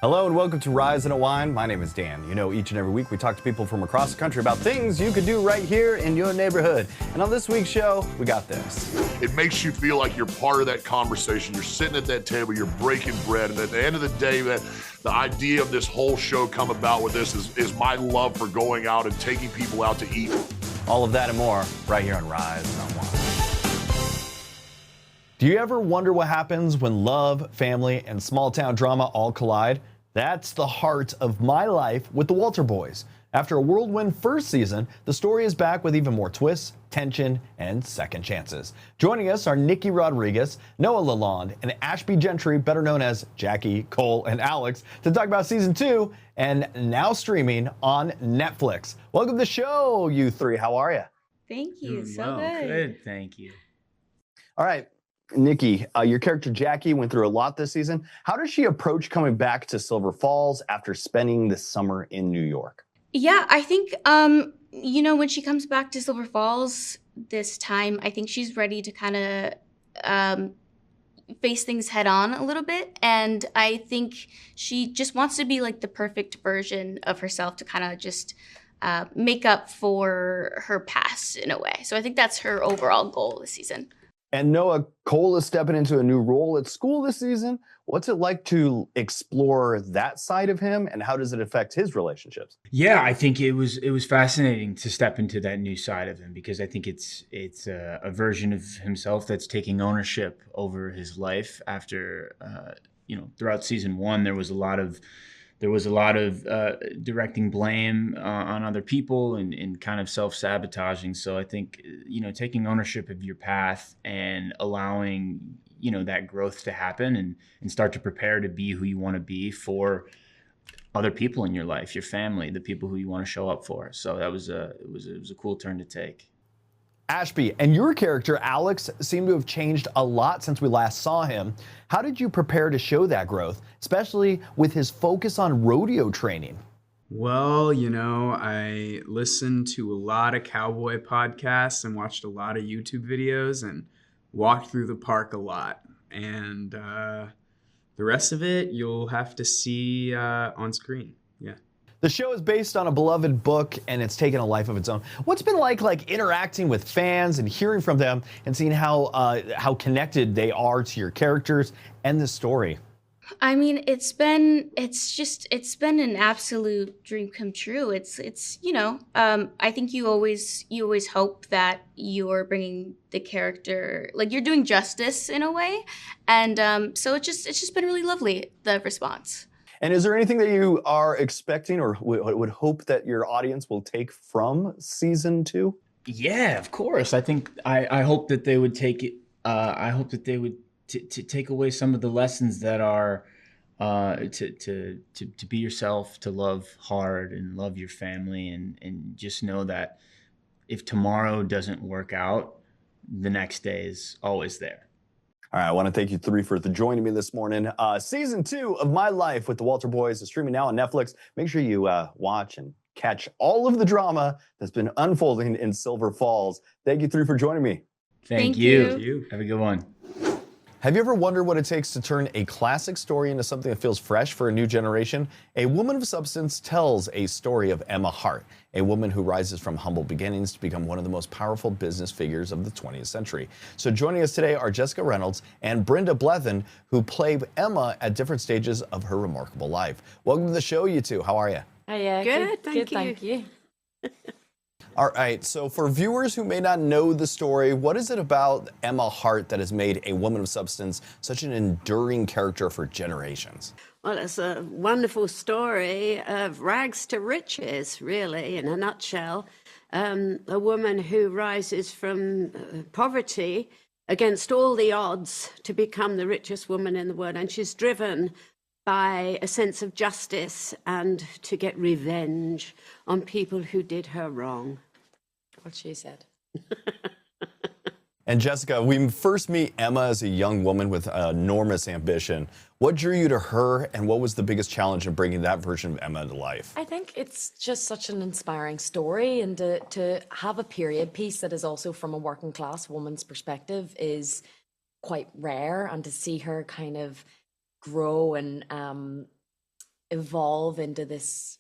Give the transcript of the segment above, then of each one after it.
Hello and welcome to Rise Unwind. My name is Dan. You know, each and every week we talk to people from across the country about things you could do right here in your neighborhood. And on this week's show, we got this. It makes you feel like you're part of that conversation. You're sitting at that table, you're breaking bread. And at the end of the day, that the idea of this whole show come about with this is my love for going out and taking people out to eat. All of that and more right here on Rise Unwind. Do you ever wonder what happens when love, family, and small town drama all collide? That's the heart of my life with the Walter Boys. After a whirlwind first season, the story is back with even more twists, tension, and second chances. Joining us are Nikki Rodriguez, Noah LaLond, and Ashby Gentry, better known as Jackie, Cole, and Alex, to talk about season 2 and now streaming on Netflix. Welcome to the show, you three. How are you? Thank you. So good. Good, thank you. All right. Nikki, your character Jackie went through a lot this season. How does she approach coming back to Silver Falls after spending the summer in New York? Yeah, I think, when she comes back to Silver Falls this time, I think she's ready to kind of face things head on a little bit. And I think she just wants to be like the perfect version of herself to kind of just make up for her past in a way. So I think that's her overall goal this season. And Noah, Cole is stepping into a new role at school this season. What's it like to explore that side of him, and how does it affect his relationships? Yeah, I think it was fascinating to step into that new side of him, because I think it's a version of himself that's taking ownership over his life. After throughout season 1, there was a lot of directing blame on other people and kind of self-sabotaging. So I think, taking ownership of your path and allowing, that growth to happen and start to prepare to be who you want to be for other people in your life, your family, the people who you want to show up for. So that was it was a cool turn to take. Ashby, and your character, Alex, seemed to have changed a lot since we last saw him. How did you prepare to show that growth, especially with his focus on rodeo training? Well, I listened to a lot of cowboy podcasts and watched a lot of YouTube videos and walked through the park a lot. And the rest of it, you'll have to see on screen. Yeah. The show is based on a beloved book, and it's taken a life of its own. What's been like interacting with fans and hearing from them and seeing how connected they are to your characters and the story? I mean, it's been an absolute dream come true. I think you always hope that you're bringing the character, like you're doing justice in a way. And so it's just been really lovely, the response. And is there anything that you are expecting or would hope that your audience will take from season 2? Yeah, of course. I think I hope that they would take it. I hope that they would to take away some of the lessons that are to be yourself, to love hard and love your family, and just know that if tomorrow doesn't work out, the next day is always there. All right, I want to thank you three for joining me this morning. Season 2 of My Life with the Walter Boys is streaming now on Netflix. Make sure you watch and catch all of the drama that's been unfolding in Silver Falls. Thank you three for joining me. Thank you. Have a good one. Have you ever wondered what it takes to turn a classic story into something that feels fresh for a new generation? A Woman of Substance tells a story of Emma Hart, a woman who rises from humble beginnings to become one of the most powerful business figures of the 20th century. So joining us today are Jessica Reynolds and Brenda Blethyn, who play Emma at different stages of her remarkable life. Welcome to the show, you two. How are you? Hiya. Good, Thank you. All right, so for viewers who may not know the story, what is it about Emma Hart that has made a Woman of Substance such an enduring character for generations? Well, it's a wonderful story of rags to riches, really, in a nutshell. A woman who rises from poverty against all the odds to become the richest woman in the world. And she's driven by a sense of justice and to get revenge on people who did her wrong. What she said. And Jessica, we first meet Emma as a young woman with enormous ambition. What drew you to her, and what was the biggest challenge in bringing that version of Emma to life? I think it's just such an inspiring story, and to have a period piece that is also from a working class woman's perspective is quite rare, and to see her kind of grow and evolve into this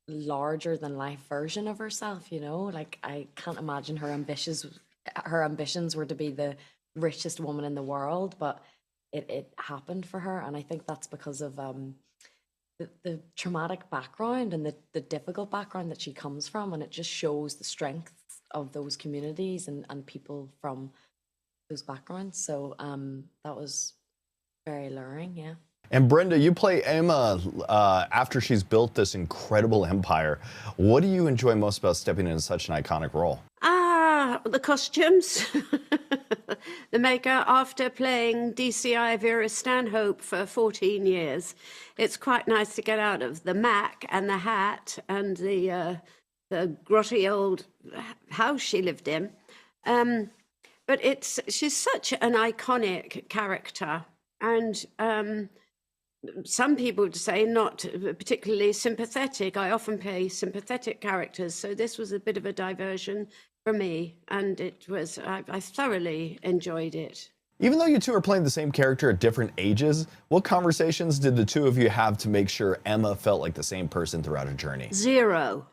larger than life version of herself, you know? Like, I can't imagine her ambitions were to be the richest woman in the world, but it happened for her. And I think that's because of the traumatic background and the difficult background that she comes from. And it just shows the strength of those communities and people from those backgrounds. So that was very alluring, yeah. And Brenda, you play Emma after she's built this incredible empire. What do you enjoy most about stepping into such an iconic role? The costumes. The makeup. After playing DCI Vera Stanhope for 14 years, it's quite nice to get out of the Mac and the hat and the grotty old house she lived in. But she's such an iconic character, and some people would say not particularly sympathetic. I often play sympathetic characters, so this was a bit of a diversion for me, and I thoroughly enjoyed it. Even though you two are playing the same character at different ages, what conversations did the two of you have to make sure Emma felt like the same person throughout her journey? Zero.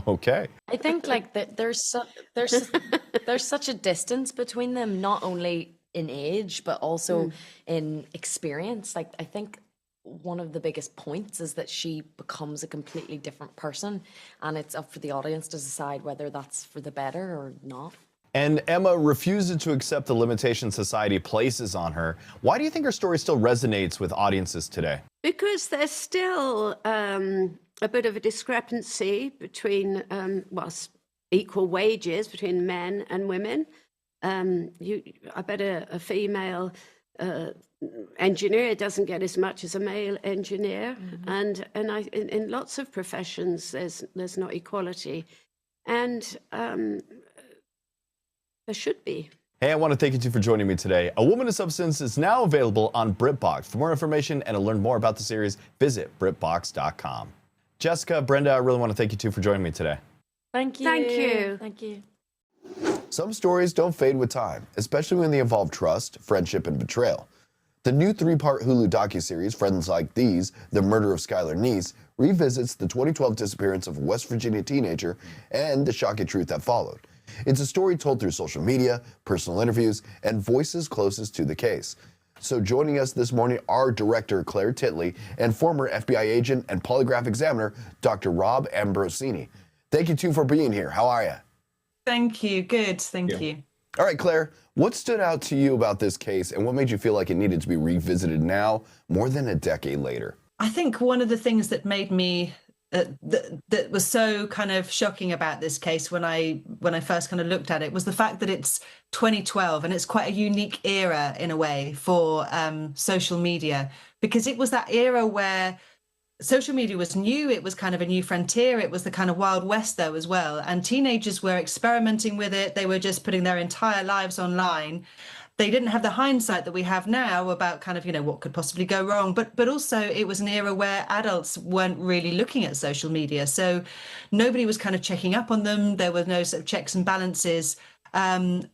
Okay. I think like that there's such a distance between them, not only in age but also in experience. Like, I think one of the biggest points is that she becomes a completely different person, and it's up for the audience to decide whether that's for the better or not. And Emma refuses to accept the limitations society places on her. Why do you think her story still resonates with audiences today? Because there's still a bit of a discrepancy between, equal wages between men and women. I bet a female engineer doesn't get as much as a male engineer, and in lots of professions there's not equality, and there should be. Hey, I want to thank you two for joining me today. A Woman of Substance is now available on BritBox. For more information and to learn more about the series, visit BritBox.com. Jessica, Brenda, I really want to thank you two for joining me today. Thank you. Thank you. Thank you. Some stories don't fade with time, especially when they involve trust, friendship, and betrayal. The new 3-part Hulu docuseries, Friends Like These, The Murder of Skylar Neese, revisits the 2012 disappearance of a West Virginia teenager and the shocking truth that followed. It's a story told through social media, personal interviews, and voices closest to the case. So joining us this morning are director Claire Titley and former FBI agent and polygraph examiner Dr. Rob Ambrosini. Thank you two for being here. How are you? Thank you. Good. Thank you. All right, Claire, what stood out to you about this case and what made you feel like it needed to be revisited now, more than a decade later? I think one of the things that made me that was so kind of shocking about this case when I first kind of looked at it was the fact that it's 2012 and it's quite a unique era in a way for social media, because it was that era where social media was new. It was kind of a new frontier. It was the kind of Wild West though as well. And teenagers were experimenting with it. They were just putting their entire lives online. They didn't have the hindsight that we have now about kind of, what could possibly go wrong. But also it was an era where adults weren't really looking at social media. So nobody was kind of checking up on them. There were no sort of checks and balances. And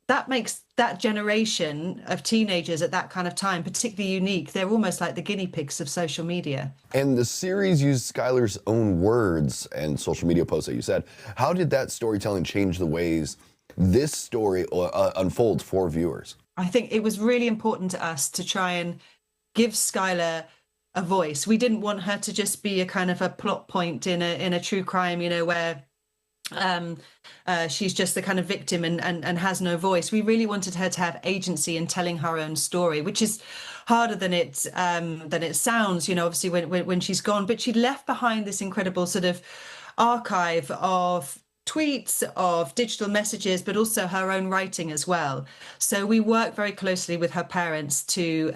that makes that generation of teenagers at that kind of time particularly unique. They're almost like the guinea pigs of social media. And the series used Skylar's own words and social media posts that you said. How did that storytelling change the ways this story unfolds for viewers? I think it was really important to us to try and give Skylar a voice. We didn't want her to just be a kind of a plot point in a true crime, where she's just the kind of victim and has no voice. We really wanted her to have agency in telling her own story, which is harder than it sounds, obviously when she's gone. But she left behind this incredible sort of archive of tweets, of digital messages, but also her own writing as well. So we worked very closely with her parents to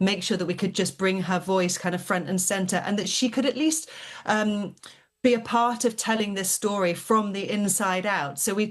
make sure that we could just bring her voice kind of front and center, and that she could at least be a part of telling this story from the inside out. So we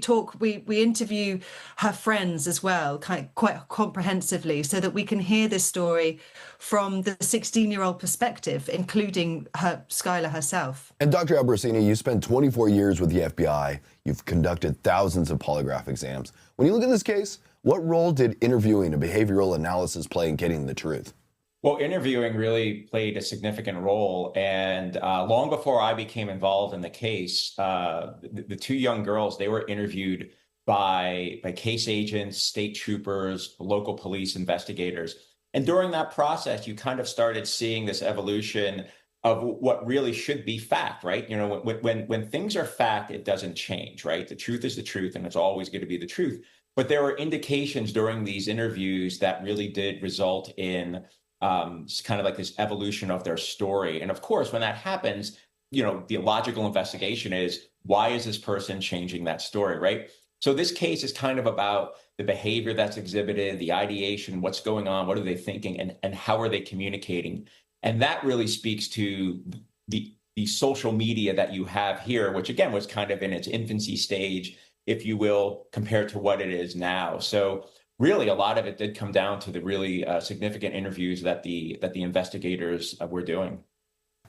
interview her friends as well, quite comprehensively, so that we can hear this story from the 16-year-old perspective, including Skylar herself. And Dr. Ambrosini, you spent 24 years with the FBI. You've conducted thousands of polygraph exams. When you look at this case, what role did interviewing and behavioral analysis play in getting the truth? Well, interviewing really played a significant role. And long before I became involved in the case, the two young girls, they were interviewed by case agents, state troopers, local police investigators. And during that process, you kind of started seeing this evolution of what really should be fact, right? You know, when things are fact, it doesn't change, right? The truth is the truth, and it's always going to be the truth. But there were indications during these interviews that really did result in kind of like this evolution of their story. And of course, when that happens, you know, the logical investigation is, why is this person changing that story, right? So this case is kind of about the behavior that's exhibited, the ideation, what's going on, what are they thinking, and how are they communicating? And that really speaks to the social media that you have here, which again was kind of in its infancy stage, if you will, compared to what it is now. So really, a lot of it did come down to the really significant interviews that the investigators were doing.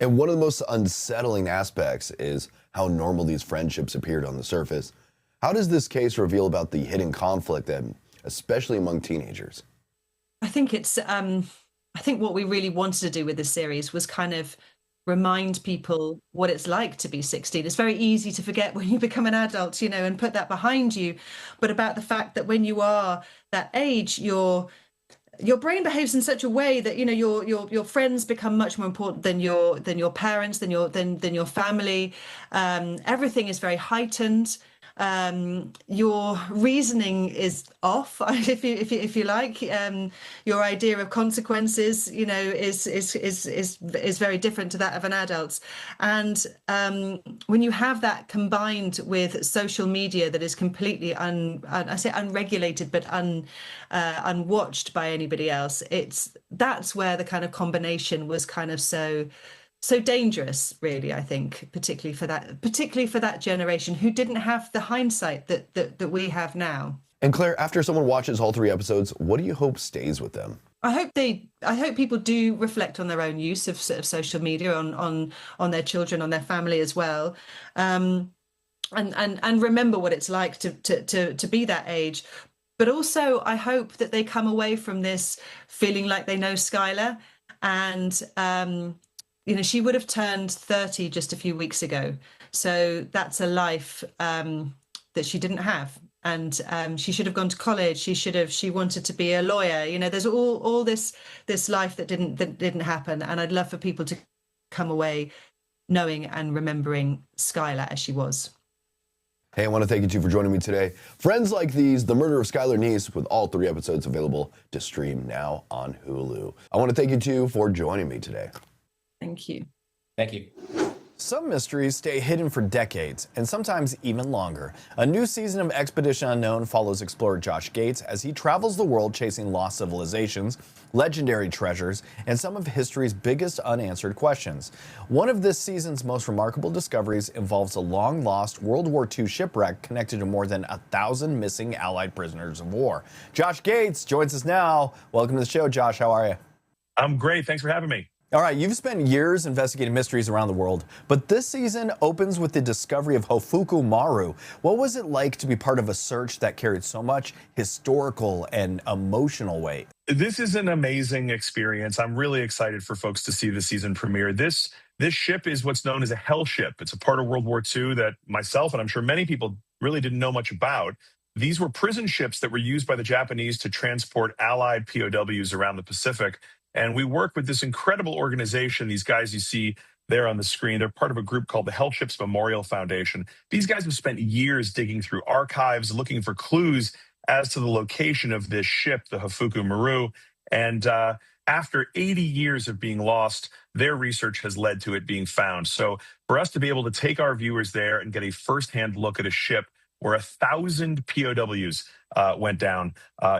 And one of the most unsettling aspects is how normal these friendships appeared on the surface. How does this case reveal about the hidden conflict, especially among teenagers? I think it's I think what we really wanted to do with this series was kind of remind people what it's like to be 16. It's very easy to forget when you become an adult, you know, and put that behind you. But about the fact that when you are that age, your brain behaves in such a way that, you know, your friends become much more important than your parents, than your family. Everything is very heightened. Your reasoning is off, if you like. Your idea of consequences, you know, is very different to that of an adult. And when you have that combined with social media that is completely I say unregulated, but unwatched by anybody else, that's where the kind of combination was kind of so dangerous, really, I think, particularly for that generation who didn't have the hindsight that we have now. And Claire, after someone watches all 3 episodes, what do you hope stays with them? I hope people do reflect on their own use of sort of social media on their children, on their family as well, and remember what it's like to be that age. But also, I hope that they come away from this feeling like they know Skylar, and you know, she would have turned 30 just a few weeks ago. So that's a life that she didn't have. And she should have gone to college. She wanted to be a lawyer. You know, there's all this life that didn't happen. And I'd love for people to come away knowing and remembering Skylar as she was. Hey, I want to thank you two for joining me today. Friends Like These, The Murder of Skylar Neese, with all 3 episodes available to stream now on Hulu. I want to thank you two for joining me today. Thank you. Thank you. Some mysteries stay hidden for decades, and sometimes even longer. A new season of Expedition Unknown follows explorer Josh Gates as he travels the world chasing lost civilizations, legendary treasures, and some of history's biggest unanswered questions. One of this season's most remarkable discoveries involves a long-lost World War II shipwreck connected to more than 1,000 missing Allied prisoners of war. Josh Gates joins us now. Welcome to the show, Josh. How are you? I'm great. Thanks for having me. All right, you've spent years investigating mysteries around the world, but this season opens with the discovery of Hofuku Maru. What was it like to be part of a search that carried so much historical and emotional weight? This is an amazing experience. I'm really excited for folks to see the season premiere. This ship is what's known as a hell ship. It's a part of World War II that myself, and I'm sure many people, really didn't know much about. These were prison ships that were used by the Japanese to transport Allied POWs around the Pacific. And we work with this incredible organization. These guys you see there on the screen, they're part of a group called the Hell Ships Memorial Foundation. These guys have spent years digging through archives, looking for clues as to the location of this ship, the Hofuku Maru. And after 80 years of being lost, their research has led to it being found. So for us to be able to take our viewers there and get a firsthand look at a ship where 1,000 POWs went down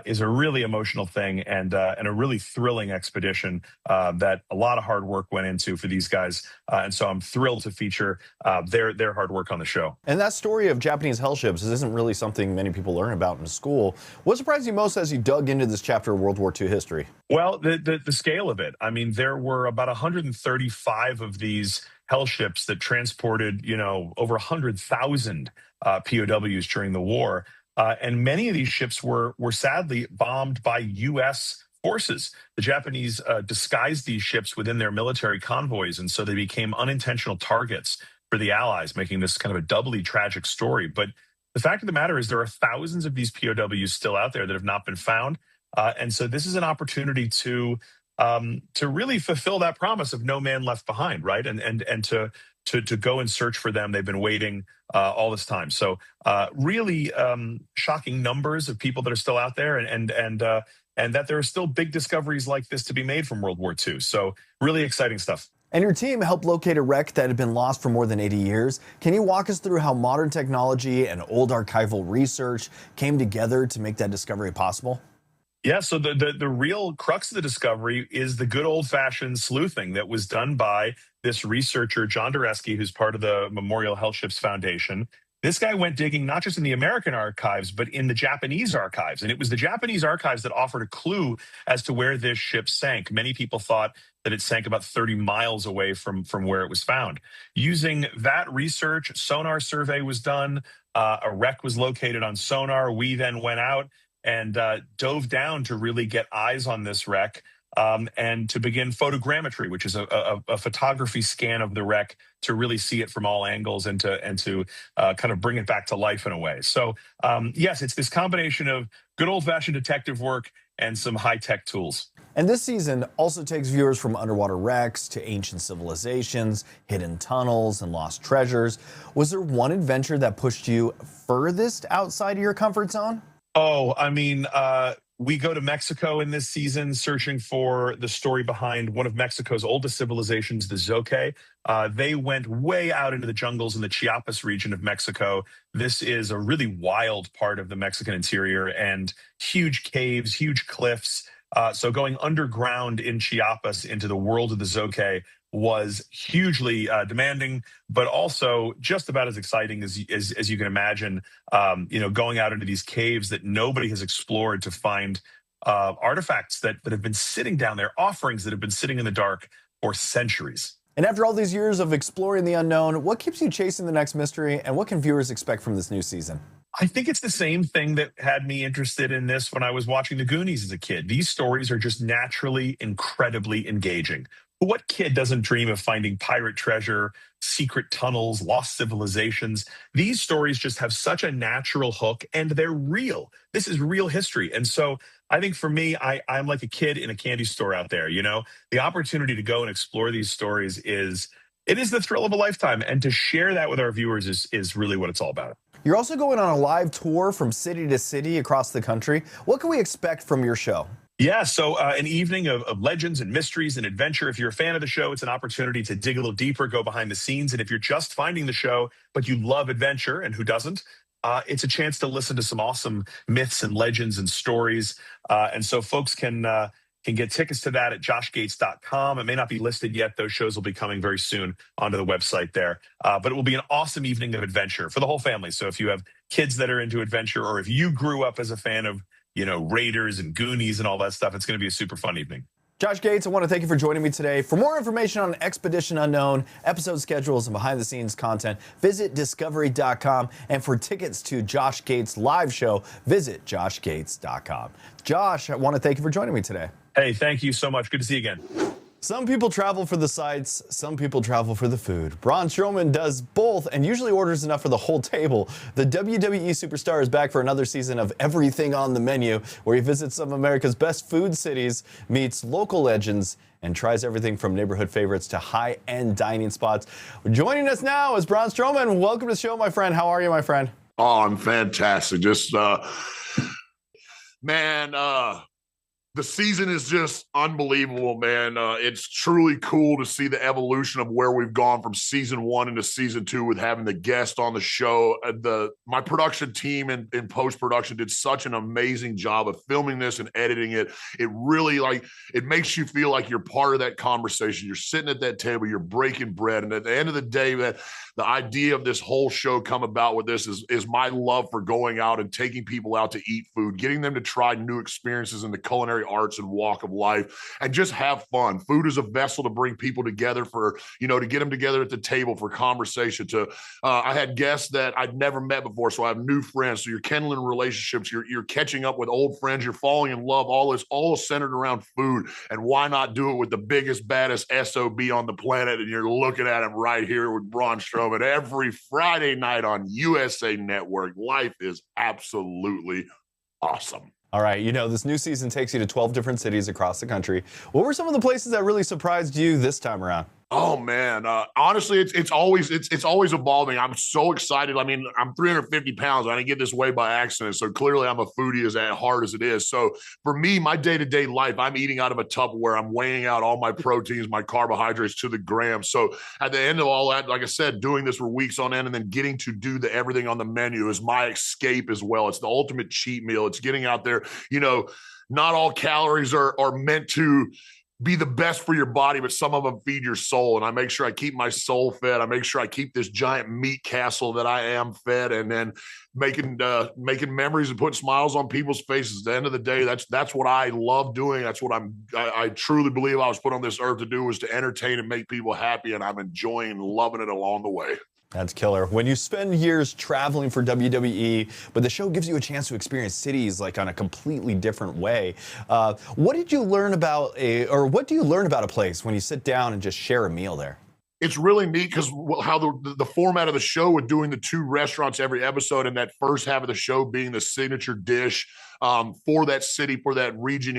is a really emotional thing and a really thrilling expedition that a lot of hard work went into for these guys. And so I'm thrilled to feature their hard work on the show. And that story of Japanese hell ships isn't really something many people learn about in school. What surprised you most as you dug into this chapter of World War II history? Well, the scale of it. I mean, there were about 135 of these hell ships that transported, over 100,000 POWs during the war. And many of these ships were sadly bombed by U.S. forces. The Japanese disguised these ships within their military convoys, and so they became unintentional targets for the Allies, making this kind of a doubly tragic story. But the fact of the matter is there are thousands of these POWs still out there that have not been found. And so this is an opportunity to really fulfill that promise of no man left behind, right? And to go and search for them. They've been waiting all this time. So really shocking numbers of people that are still out there, and that there are still big discoveries like this to be made from World War II. So really exciting stuff. And your team helped locate a wreck that had been lost for more than 80 years. Can you walk us through how modern technology and old archival research came together to make that discovery possible? Yeah, so the real crux of the discovery is the good old-fashioned sleuthing that was done by this researcher, John Dureski, who's part of the Memorial Hell Ships Foundation. This guy went digging not just in the American archives, but in the Japanese archives. And it was the Japanese archives that offered a clue as to where this ship sank. Many people thought that it sank about 30 miles away from where it was found. Using that research, sonar survey was done. A wreck was located on sonar. We then went out and dove down to really get eyes on this wreck and to begin photogrammetry, which is a photography scan of the wreck to really see it from all angles and to kind of bring it back to life in a way. So yes, it's this combination of good old-fashioned detective work and some high-tech tools. And this season also takes viewers from underwater wrecks to ancient civilizations, hidden tunnels, and lost treasures. Was there one adventure that pushed you furthest outside of your comfort zone? Oh, I mean, we go to Mexico in this season searching for the story behind one of Mexico's oldest civilizations, the Zoque. They went way out into the jungles in the Chiapas region of Mexico. This is a really wild part of the Mexican interior and huge caves, huge cliffs. So going underground in Chiapas into the world of the Zoque was hugely demanding, but also just about as exciting as you can imagine. Going out into these caves that nobody has explored to find artifacts that have been sitting down there, offerings that have been sitting in the dark for centuries. And after all these years of exploring the unknown, what keeps you chasing the next mystery, and what can viewers expect from this new season? I think it's the same thing that had me interested in this when I was watching The Goonies as a kid. These stories are just naturally incredibly engaging. What kid doesn't dream of finding pirate treasure, secret tunnels, lost civilizations? These stories just have such a natural hook, and they're real. This is real history. And so I think for me, I'm like a kid in a candy store out there. The opportunity to go and explore these stories is the thrill of a lifetime. And to share that with our viewers is really what it's all about. You're also going on a live tour from city to city across the country. What can we expect from your show? Yeah, so an evening of legends and mysteries and adventure. If you're a fan of the show, it's an opportunity to dig a little deeper, go behind the scenes. And if you're just finding the show, but you love adventure, and who doesn't, it's a chance to listen to some awesome myths and legends and stories. And so folks can get tickets to that at joshgates.com. It may not be listed yet. Those shows will be coming very soon onto the website there. But it will be an awesome evening of adventure for the whole family. So if you have kids that are into adventure, or if you grew up as a fan of Raiders and Goonies and all that stuff, it's going to be a super fun evening. Josh Gates, I want to thank you for joining me today. For more information on Expedition Unknown, episode schedules, and behind-the-scenes content, visit discovery.com. And for tickets to Josh Gates' live show, visit joshgates.com. Josh, I want to thank you for joining me today. Hey, thank you so much. Good to see you again. Some people travel for the sights, some people travel for the food. Braun Strowman does both and usually orders enough for the whole table. The WWE superstar is back for another season of Everything on the Menu, where he visits some of America's best food cities, meets local legends, and tries everything from neighborhood favorites to high-end dining spots. Joining us now is Braun Strowman. Welcome to the show, my friend. How are you, my friend? Oh, I'm fantastic. Just, the season is just unbelievable, man. It's truly cool to see the evolution of where we've gone from season 1 into season 2 with having the guest on the show. My production team in post-production did such an amazing job of filming this and editing it. It really, it makes you feel like you're part of that conversation. You're sitting at that table, you're breaking bread. And at the end of the day, that the idea of this whole show come about with this is my love for going out and taking people out to eat food, getting them to try new experiences in the culinary culinary arts and walk of life, and just have fun. Food is a vessel to bring people together for, to get them together at the table for conversation. I had guests that I'd never met before, so I have new friends. So you're kindling relationships, you're catching up with old friends, you're falling in love. All this, all centered around food. And why not do it with the biggest, baddest SOB on the planet? And you're looking at him right here with Braun Strowman every Friday night on USA Network. Life is absolutely awesome. All right, this new season takes you to 12 different cities across the country. What were some of the places that really surprised you this time around? Oh man, honestly, it's always evolving. I'm so excited. I mean, I'm 350 pounds. I didn't get this way by accident. So clearly I'm a foodie as hard as it is. So for me, my day-to-day life, I'm eating out of a Tupperware. I'm weighing out all my proteins, my carbohydrates to the gram. So at the end of all that, like I said, doing this for weeks on end and then getting to do everything on the menu is my escape as well. It's the ultimate cheat meal. It's getting out there. Not all calories are meant to be the best for your body, but some of them feed your soul. And I make sure I keep my soul fed. I make sure I keep this giant meat castle that I am fed, and then making memories and putting smiles on people's faces. At the end of the day, that's what I love doing. That's what I truly believe I was put on this earth to do, was to entertain and make people happy. And I'm enjoying and loving it along the way. That's killer. When you spend years traveling for WWE, but the show gives you a chance to experience cities like on a completely different way, what do you learn about a place when you sit down and just share a meal there? It's really neat because how the format of the show with doing the 2 restaurants every episode, and that first half of the show being the signature dish for that city, for that region,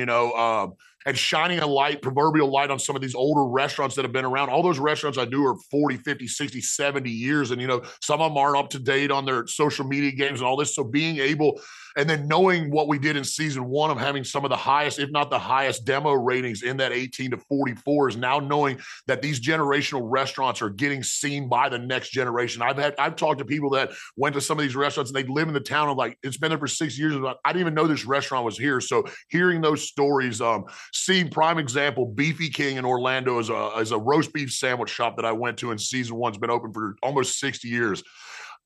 and shining a light, proverbial light, on some of these older restaurants that have been around. All those restaurants I do are 40, 50, 60, 70 years. And, some of them aren't up to date on their social media games and all this. So being able, and then knowing what we did in season 1 of having some of the highest, if not the highest demo ratings in that 18 to 44, is now knowing that these generational restaurants are getting seen by the next generation. I've talked to people that went to some of these restaurants and they live in the town of, like, it's been there for 6 years. I didn't even know this restaurant was here. So hearing those stories, seeing prime example, Beefy King in Orlando is a roast beef sandwich shop that I went to in season 1. It's been open for almost 60 years.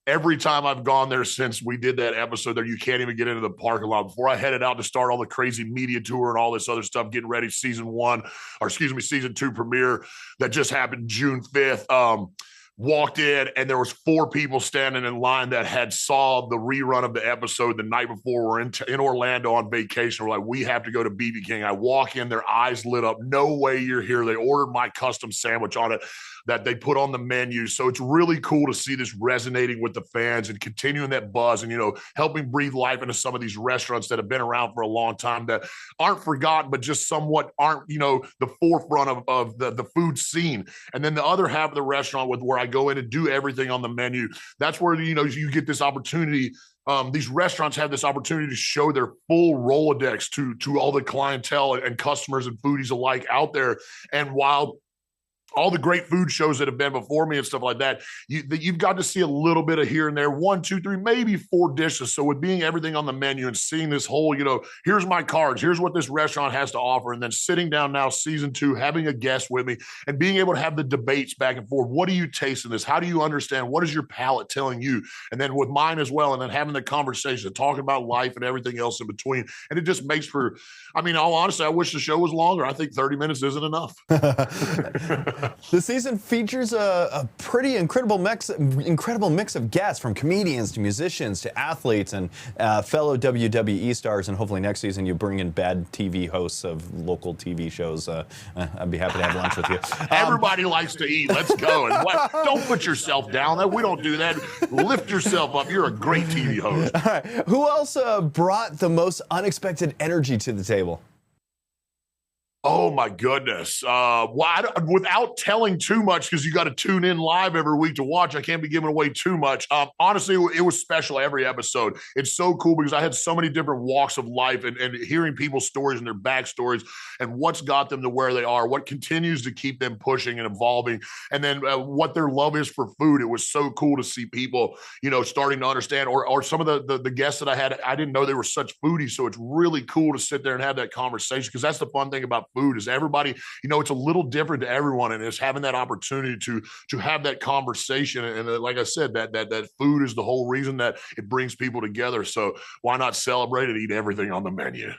Every time I've gone there since we did that episode there, you can't even get into the parking lot. Before I headed out to start all the crazy media tour and all this other stuff, getting ready season 2 premiere that just happened June 5th. Walked in and there was 4 people standing in line that had saw the rerun of the episode the night before. We're in Orlando on vacation. We're like, we have to go to BB King. I walk in, their eyes lit up. No way you're here. They ordered my custom sandwich on it that they put on the menu. So it's really cool to see this resonating with the fans and continuing that buzz and, helping breathe life into some of these restaurants that have been around for a long time that aren't forgotten, but just somewhat aren't, the forefront of the food scene. And then the other half of the restaurant where I go in and do everything on the menu, that's where, you get this opportunity. These restaurants have this opportunity to show their full Rolodex to all the clientele and customers and foodies alike out there. And while all the great food shows that have been before me and stuff like that, you've got to see a little bit of here and there, 1, 2, 3, maybe 4 dishes. So with being everything on the menu and seeing this whole, here's my cards, here's what this restaurant has to offer. And then sitting down now, season 2, having a guest with me and being able to have the debates back and forth. What do you taste in this? How do you understand? What is your palate telling you? And then with mine as well. And then having the conversation, talking about life and everything else in between. And it just makes for, all honesty, I wish the show was longer. I think 30 minutes isn't enough. The season features a pretty incredible mix of guests, from comedians to musicians to athletes and fellow WWE stars. And hopefully next season you bring in bad TV hosts of local TV shows. I'd be happy to have lunch with you. Everybody likes to eat. Let's go. And don't put yourself down. We don't do that. Lift yourself up. You're a great TV host. All right. Who else brought the most unexpected energy to the table? Oh my goodness. Without telling too much, because you got to tune in live every week to watch, I can't be giving away too much. Honestly, it was special every episode. It's so cool because I had so many different walks of life and hearing people's stories and their backstories and what's got them to where they are, what continues to keep them pushing and evolving, and then what their love is for food. It was so cool to see people, starting to understand, or some of the guests that I had, I didn't know they were such foodies. So it's really cool to sit there and have that conversation, because that's the fun thing about food is everybody, it's a little different to everyone, and it's having that opportunity to have that conversation. And like I said, that food is the whole reason that it brings people together. So why not celebrate and eat everything on the menu?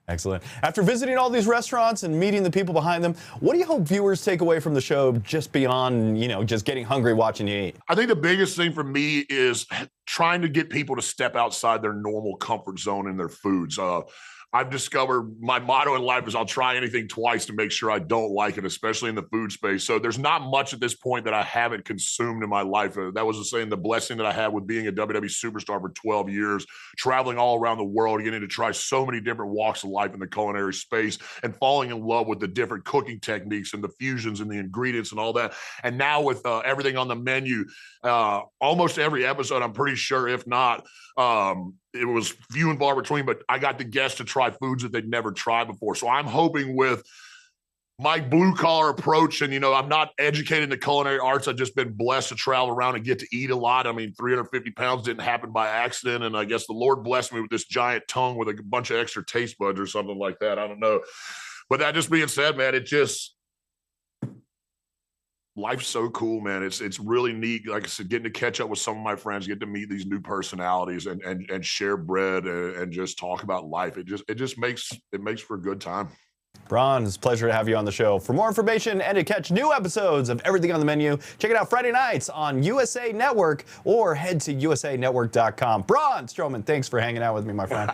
Excellent. After visiting all these restaurants and meeting the people behind them, what do you hope viewers take away from the show just beyond, just getting hungry watching you eat? I think the biggest thing for me is trying to get people to step outside their normal comfort zone in their foods. I've discovered my motto in life is I'll try anything twice to make sure I don't like it, especially in the food space. So there's not much at this point that I haven't consumed in my life. That was the blessing that I had with being a WWE superstar for 12 years, traveling all around the world, getting to try so many different walks of life in the culinary space and falling in love with the different cooking techniques and the fusions and the ingredients and all that. And now with everything on the menu, almost every episode, I'm pretty sure, if not, it was few and far between, but I got the guests to try foods that they'd never tried before. So I'm hoping with my blue collar approach, and I'm not educated in the culinary arts. I've just been blessed to travel around and get to eat a lot. I mean, 350 pounds didn't happen by accident. And I guess the Lord blessed me with this giant tongue with a bunch of extra taste buds or something like that. I don't know. But that just being said, man, life's so cool, man. It's really neat. Like I said, getting to catch up with some of my friends, get to meet these new personalities and share bread and just talk about life. It just makes for a good time. Braun, it's a pleasure to have you on the show. For more information and to catch new episodes of Everything on the Menu, check it out Friday nights on USA Network or head to usanetwork.com. Braun Strowman, thanks for hanging out with me, my friend.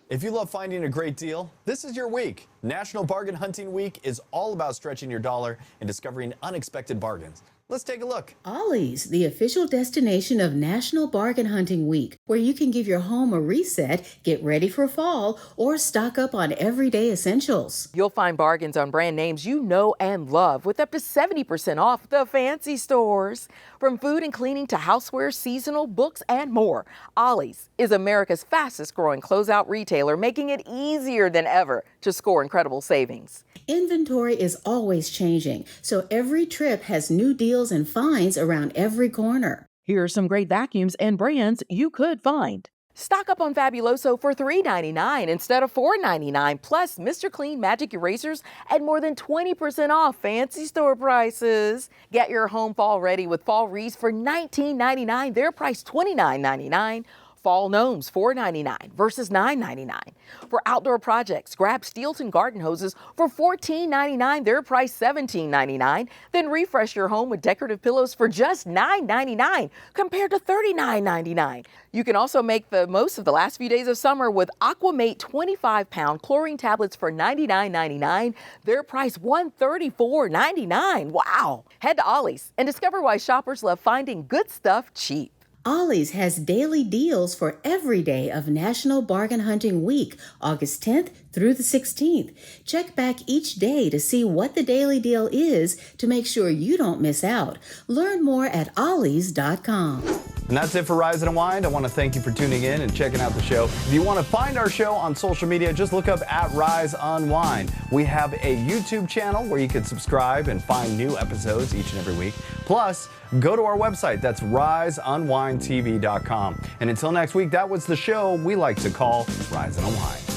If you love finding a great deal, this is your week. National Bargain Hunting Week is all about stretching your dollar and discovering unexpected bargains. Let's take a look. Ollie's, the official destination of National Bargain Hunting Week, where you can give your home a reset, get ready for fall, or stock up on everyday essentials. You'll find bargains on brand names you know and love with up to 70% off the fancy stores. From food and cleaning to housewares, seasonal, books, and more, Ollie's is America's fastest growing closeout retailer, making it easier than ever to score incredible savings. Inventory is always changing, so every trip has new deals and finds around every corner. Here are some great vacuums and brands you could find. Stock up on Fabuloso for $3.99 instead of $4.99, plus Mr. Clean Magic Erasers at more than 20% off fancy store prices. Get your home fall ready with fall wreaths for $19.99. They're priced $29.99. Fall gnomes, $4.99 versus $9.99. For outdoor projects, grab Steelton garden hoses for $14.99. They're priced $17.99. Then refresh your home with decorative pillows for just $9.99 compared to $39.99. You can also make the most of the last few days of summer with Aquamate 25-pound chlorine tablets for $99.99. They're priced $134.99. Wow! Head to Ollie's and discover why shoppers love finding good stuff cheap. Ollie's has daily deals for every day of National Bargain Hunting Week, August 10th through the 16th. Check back each day to see what the daily deal is to make sure you don't miss out. Learn more at ollies.com. And that's it for Rise Unwind. I want to thank you for tuning in and checking out the show. If you want to find our show on social media, just look up at Rise Unwind. We have a YouTube channel where you can subscribe and find new episodes each and every week. Plus, go to our website. That's riseunwindtv.com. And until next week, that was the show we like to call Rise and Unwind.